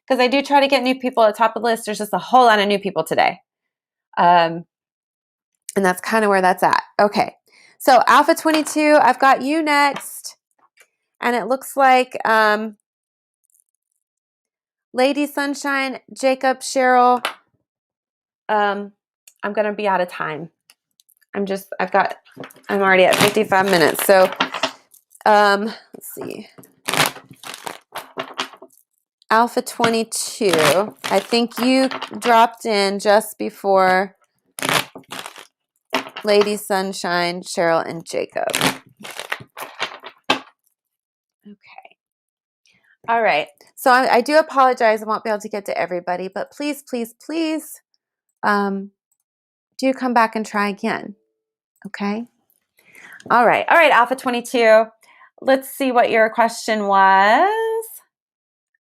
Because I do try to get new people at the top of the list. There's just a whole lot of new people today. And that's kind of where that's at. Okay. So Alpha 22, I've got you next. And it looks like Lady Sunshine, Jacob, Cheryl, I'm going to be out of time. I'm already at 55 minutes. So, let's see. Alpha 22, I think you dropped in just before Lady Sunshine, Cheryl, and Jacob. Okay. All right. So I do apologize. I won't be able to get to everybody, but please, please, please do come back and try again. Okay. All right. All right, Alpha 22. Let's see what your question was.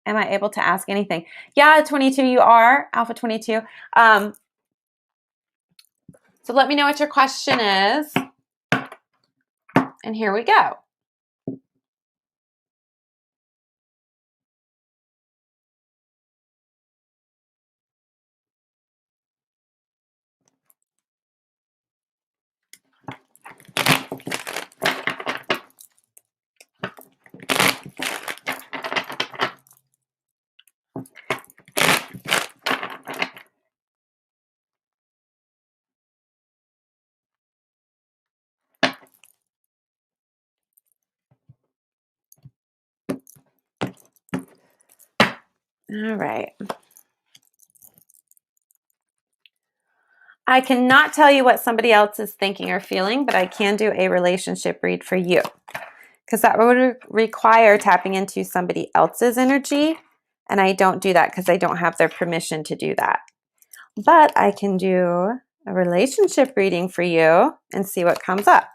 Am I able to ask anything? Yeah, 22, you are, Alpha 22. So let me know what your question is. And here we go. All right. I cannot tell you what somebody else is thinking or feeling, but I can do a relationship read for you, because that would require tapping into somebody else's energy, and I don't do that because I don't have their permission to do that. But I can do a relationship reading for you and see what comes up.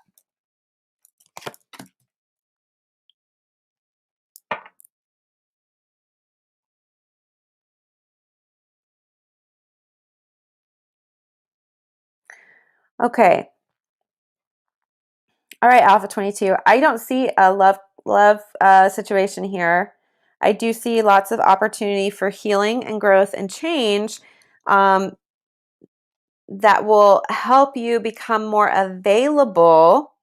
Okay. All right, Alpha 22. I don't see a love situation here. I do see lots of opportunity for healing and growth and change that will help you become more available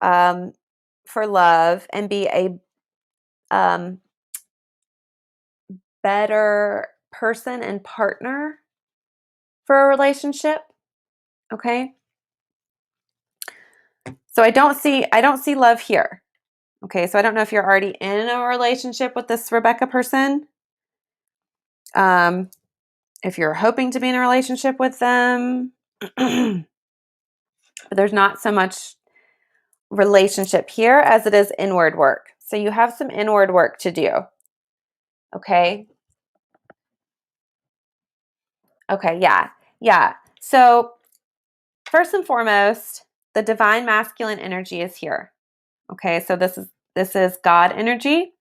for love and be a better person and partner for a relationship. Okay. So I don't see love here. Okay. So I don't know if you're already in a relationship with this Rebecca person. If you're hoping to be in a relationship with them, but there's not so much relationship here as it is inward work. So you have some inward work to do. Okay. Okay. Yeah. Yeah. So first and foremost, the divine masculine energy is here. Okay. So this is God energy.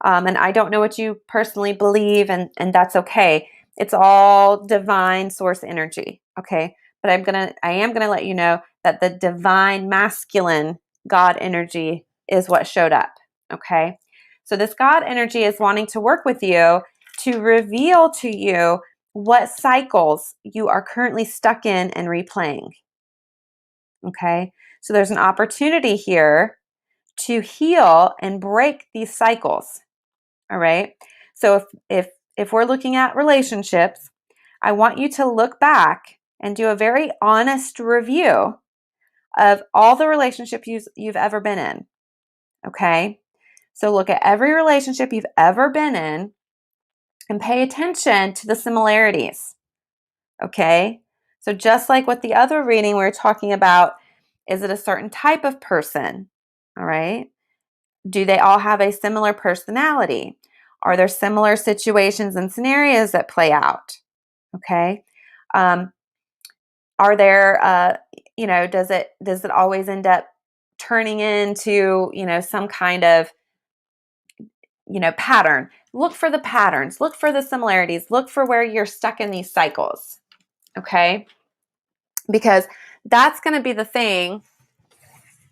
And I don't know what you personally believe, and that's okay. It's all divine source energy. Okay. But I am gonna let you know that the divine masculine God energy is what showed up. Okay. So this God energy is wanting to work with you to reveal to you what cycles you are currently stuck in and replaying. Okay. So there's an opportunity here to heal and break these cycles. All right. So if we're looking at relationships, I want you to look back and do a very honest review of all the relationships you've ever been in. Okay. So look at every relationship you've ever been in and pay attention to the similarities. Okay. So just like with the other reading, we were talking about, is it a certain type of person? All right. Do they all have a similar personality? Are there similar situations and scenarios that play out? Okay. Are there, does it always end up turning into, some kind of, pattern? Look for the patterns, look for the similarities, look for where you're stuck in these cycles. Okay. Because that's going to be the thing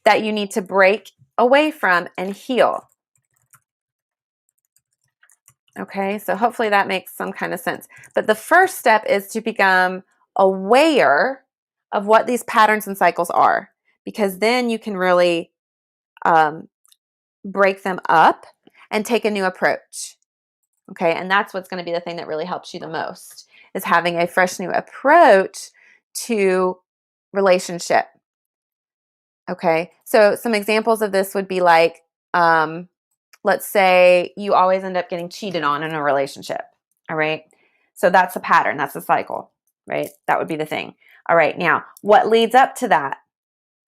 that you need to break away from and heal. Okay, so hopefully that makes some kind of sense. But the first step is to become aware of what these patterns and cycles are, because then you can really break them up and take a new approach. Okay, and that's what's going to be the thing that really helps you the most, is having a fresh new approach to relationship. Okay, so some examples of this would be like, let's say you always end up getting cheated on in a relationship. All right, so that's a pattern, that's a cycle, right? That would be the thing. All right, now what leads up to that?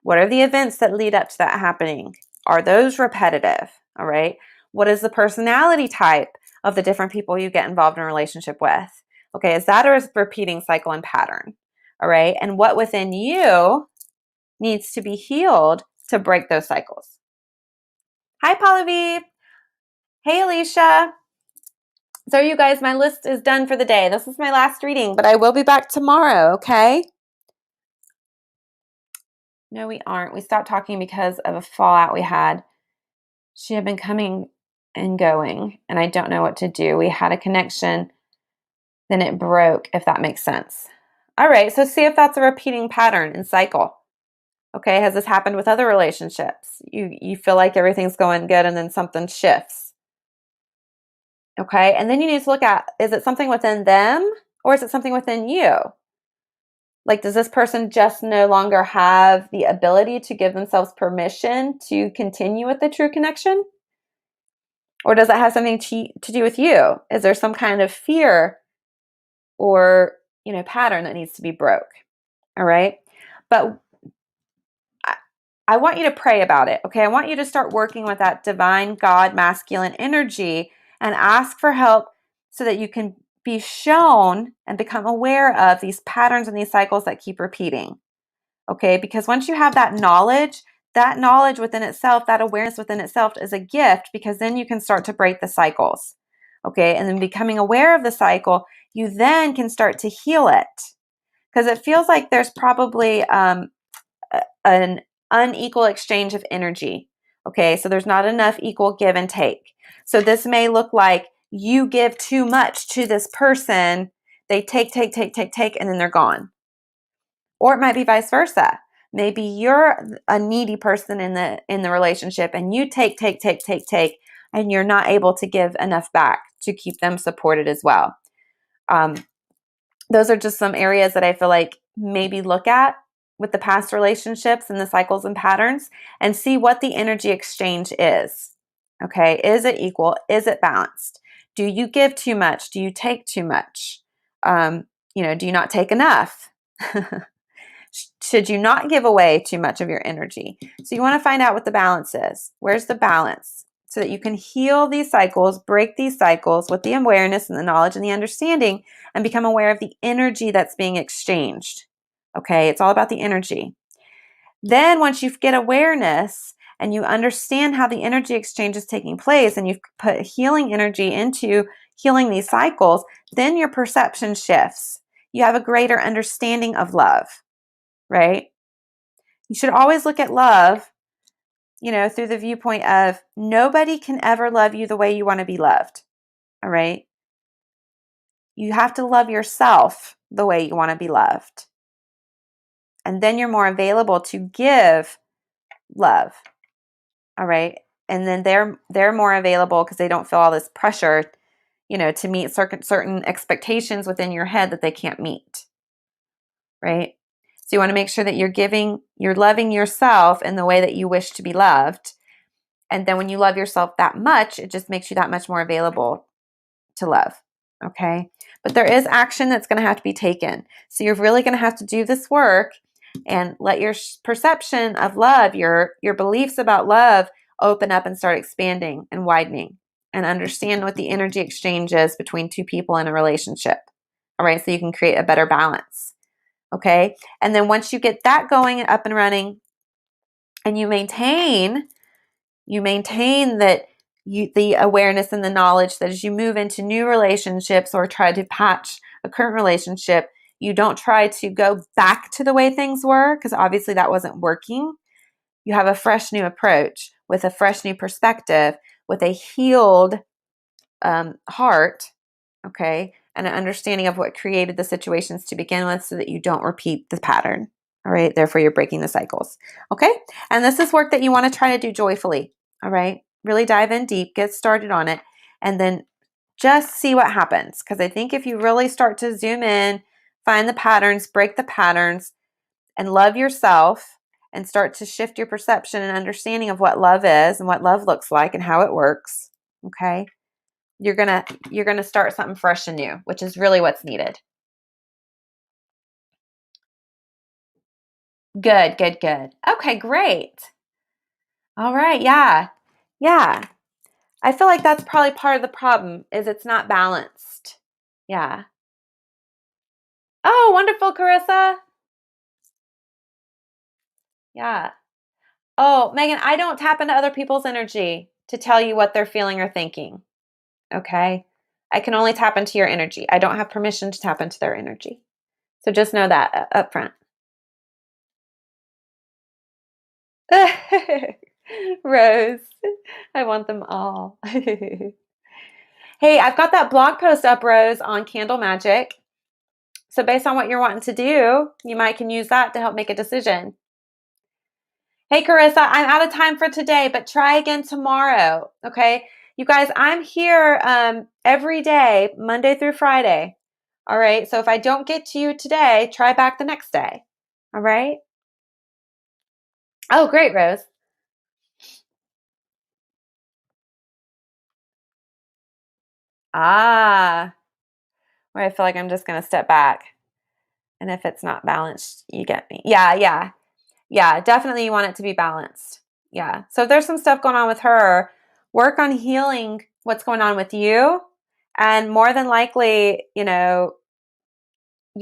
What are the events that lead up to that happening? Are those repetitive? All right, what is the personality type of the different people you get involved in a relationship with? Okay, is that a repeating cycle and pattern? All right, and what within you needs to be healed to break those cycles? Hi, Pallavi. Hey, Alicia. So you guys, my list is done for the day. This is my last reading, but I will be back tomorrow, okay? No, we aren't. We stopped talking because of a fallout we had. She had been coming and going, and I don't know what to do. We had a connection, then it broke, if that makes sense. All right, so see if that's a repeating pattern and cycle. Okay, has this happened with other relationships? You feel like everything's going good and then something shifts. Okay, and then you need to look at, is it something within them or is it something within you? Like, does this person just no longer have the ability to give themselves permission to continue with the true connection? Or does that have something to do with you? Is there some kind of fear or, pattern that needs to be broke? All right, but I want you to pray about it, okay? I want you to start working with that divine God masculine energy and ask for help so that you can be shown and become aware of these patterns and these cycles that keep repeating, okay? Because once you have that knowledge within itself, that awareness within itself is a gift, because then you can start to break the cycles, okay? And then becoming aware of the cycle, you then can start to heal it, because it feels like there's probably an unequal exchange of energy. Okay, so there's not enough equal give and take. So this may look like you give too much to this person, they take, and then they're gone. Or it might be vice versa. Maybe you're a needy person in the relationship and you take, and you're not able to give enough back to keep them supported as well. Those are just some areas that I feel like maybe look at with the past relationships and the cycles and patterns, and see what the energy exchange is. Okay, is it equal? Is it balanced? Do you give too much? Do you take too much? Do you not take enough? Should you not give away too much of your energy? So you want to find out what the balance is. Where's the balance? So that you can heal these cycles, break these cycles with the awareness and the knowledge and the understanding, and become aware of the energy that's being exchanged. Okay, it's all about the energy. Then once you get awareness and you understand how the energy exchange is taking place, and you've put healing energy into healing these cycles, then your perception shifts. You have a greater understanding of love, right? You should always look at love, through the viewpoint of nobody can ever love you the way you want to be loved. All right? You have to love yourself the way you want to be loved. And then you're more available to give love. All right? And then they're more available because they don't feel all this pressure, to meet certain expectations within your head that they can't meet. Right? So you want to make sure that you're loving yourself in the way that you wish to be loved. And then when you love yourself that much, it just makes you that much more available to love. Okay. But there is action that's going to have to be taken. So you're really going to have to do this work and let your perception of love, your beliefs about love, open up and start expanding and widening, and understand what the energy exchange is between two people in a relationship. All right. So you can create a better balance. Okay. And then once you get that going and up and running, and you maintain that the awareness and the knowledge that as you move into new relationships or try to patch a current relationship, you don't try to go back to the way things were, because obviously that wasn't working. You have a fresh new approach with a fresh new perspective, with a healed heart, okay, and an understanding of what created the situations to begin with, so that you don't repeat the pattern. All right, therefore you're breaking the cycles. Okay, and this is work that you want to try to do joyfully. All right, really dive in deep, get started on it, and then just see what happens. Because I think if you really start to zoom in, find the patterns, break the patterns, and love yourself, and start to shift your perception and understanding of what love is and what love looks like and how it works, okay, you're gonna start something fresh and new, which is really what's needed. Good, good, good. Okay, great. All right, yeah. Yeah. I feel like that's probably part of the problem is it's not balanced. Yeah. Oh, wonderful, Carissa. Yeah. Oh, Megan, I don't tap into other people's energy to tell you what they're feeling or thinking. Okay? I can only tap into your energy. I don't have permission to tap into their energy. So just know that up front. Rose, I want them all. Hey, I've got that blog post up, Rose, on candle magic. So based on what you're wanting to do, you might can use that to help make a decision. Hey, Carissa, I'm out of time for today, but try again tomorrow. Okay. You guys, I'm here every day, Monday through Friday. All right. So if I don't get to you today, try back the next day. All right. Oh, great, Rose. Ah, where I feel like I'm just going to step back. And if it's not balanced, you get me. Yeah, yeah. Yeah, definitely you want it to be balanced. Yeah. So if there's some stuff going on with her, work on healing what's going on with you. And more than likely, you'll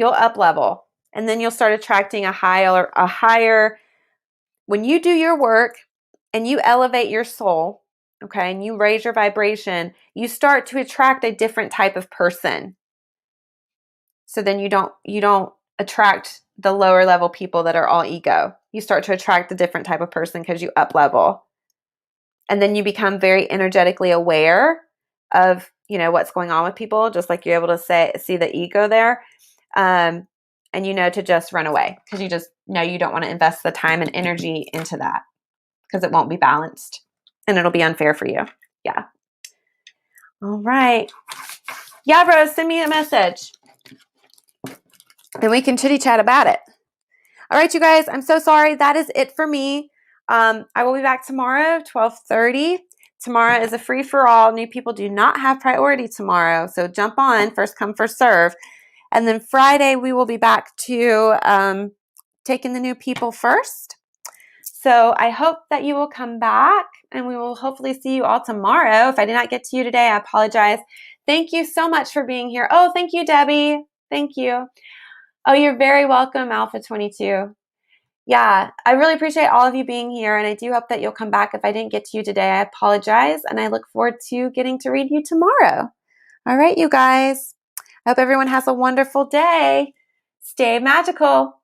up level and then you'll start attracting a higher, when you do your work and you elevate your soul, okay, and you raise your vibration, you start to attract a different type of person. So then you don't attract the lower level people that are all ego. You start to attract a different type of person because you up level. And then you become very energetically aware of, what's going on with people, just like you're able to see the ego there. And to just run away because you just know you don't want to invest the time and energy into that because it won't be balanced and it'll be unfair for you. Yeah. All right. Yeah, Rose, send me a message. And we can chitty chat about it. All right, you guys, I'm so sorry. That is it for me. I will be back tomorrow, 12:30. Tomorrow is a free for all. New people do not have priority tomorrow. So jump on, first come, first serve. And then Friday, we will be back to taking the new people first. So I hope that you will come back and we will hopefully see you all tomorrow. If I did not get to you today, I apologize. Thank you so much for being here. Oh, thank you, Debbie. Thank you. Oh, you're very welcome, Alpha 22. Yeah, I really appreciate all of you being here, and I do hope that you'll come back. If I didn't get to you today, I apologize, and I look forward to getting to read you tomorrow. All right, you guys. I hope everyone has a wonderful day. Stay magical.